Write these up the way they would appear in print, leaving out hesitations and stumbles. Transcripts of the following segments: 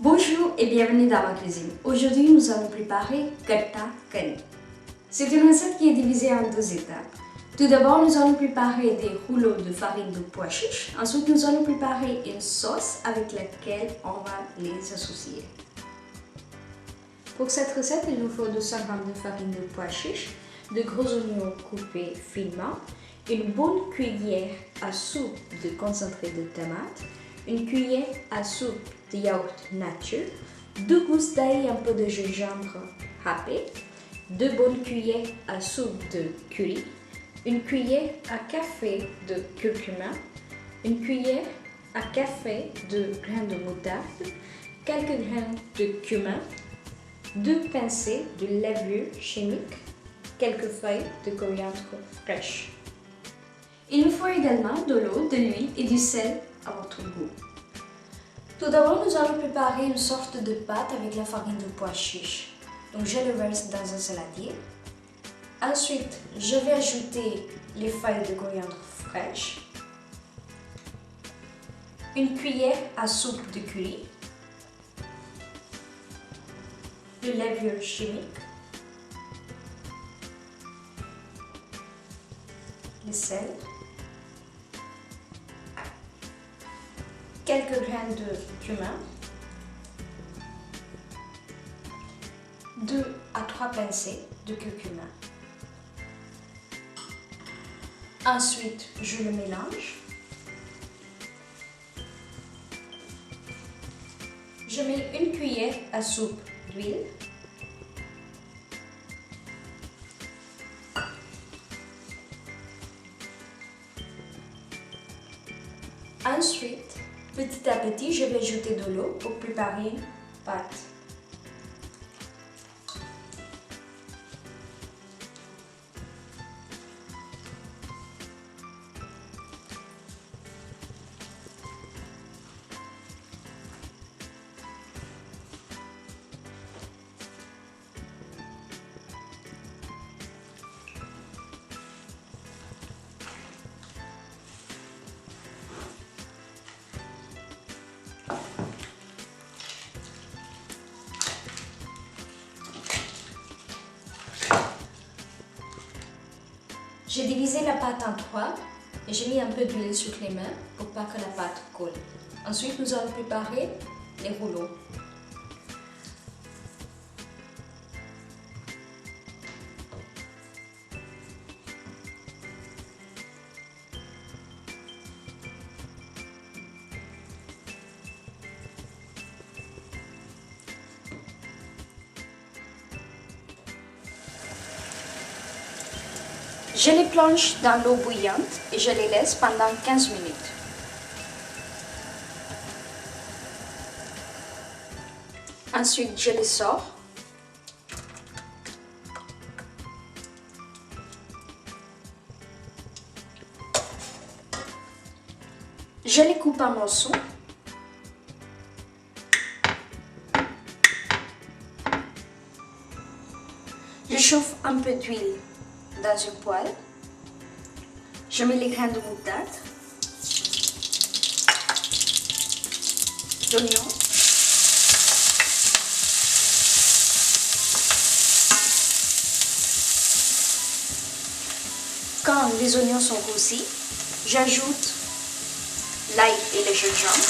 Bonjour et bienvenue dans ma cuisine. Aujourd'hui, nous allons préparer gatta kari. C'est une recette qui est divisée en deux étapes. Tout d'abord, nous allons préparer des rouleaux de farine de pois chiches. Ensuite, nous allons préparer une sauce avec laquelle on va les associer. Pour cette recette, il nous faut 200 g de farine de pois chiches, de gros oignons coupés finement, une bonne cuillère à soupe de concentré de tomate, une cuillère à soupe de yaourt nature, 2 gousses d'ail et un peu de gingembre râpé, 2 bonnes cuillères à soupe de curry, une cuillère à café de curcuma, une cuillère à café de grains de moutarde, quelques grains de cumin, 2 pincées de levure chimique, quelques feuilles de coriandre fraîche. Il nous faut également de l'eau, de l'huile et du sel à votre goût. Tout d'abord, nous allons préparer une sorte de pâte avec la farine de pois chiches. Donc, je le verse dans un saladier. Ensuite, je vais ajouter les feuilles de coriandre fraîche, une cuillère à soupe de curry, de levure chimique, le sel, quelques grains de cumin, 2 à 3 pincées de curcuma. Ensuite, je le mélange. Je mets une cuillère à soupe d'huile. Ensuite, petit à petit, je vais ajouter de l'eau pour préparer une pâte. J'ai divisé la pâte en 3 et j'ai mis un peu d'huile sur les mains pour pas que la pâte colle. Ensuite, nous allons préparer les rouleaux. Je les plonge dans l'eau bouillante et je les laisse pendant 15 minutes. Ensuite, je les sors. Je les coupe en morceaux. Je chauffe un peu d'huile dans une poêle. Je mets les grains de moutarde, l'oignon, quand les oignons sont roussis, j'ajoute l'ail et le gingembre,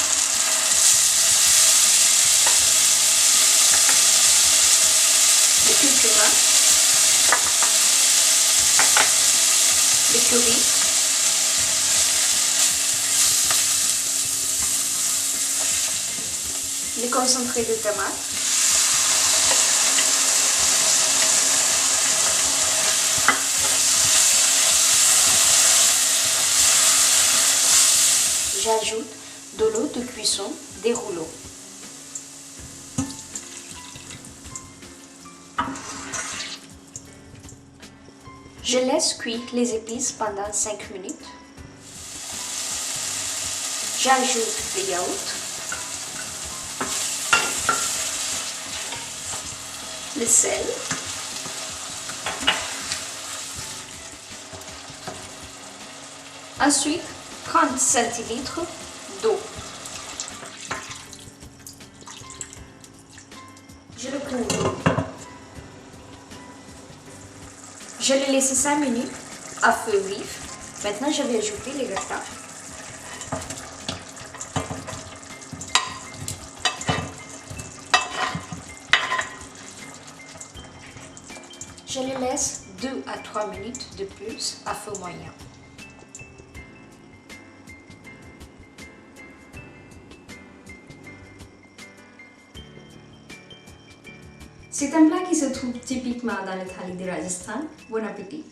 le curcuma, le curry, le concentré de tomate, j'ajoute de l'eau de cuisson des rouleaux. Je laisse cuire les épices pendant 5 minutes. J'ajoute le yaourt, le sel, ensuite 30 centilitres d'eau. Je le couvre. Je l'ai laissé 5 minutes à feu vif. Maintenant, je vais ajouter les gratins. Je les laisse 2 à 3 minutes de plus à feu moyen. C'est un plat qui se trouve typiquement dans le thali de Rajasthan. Bon appétit!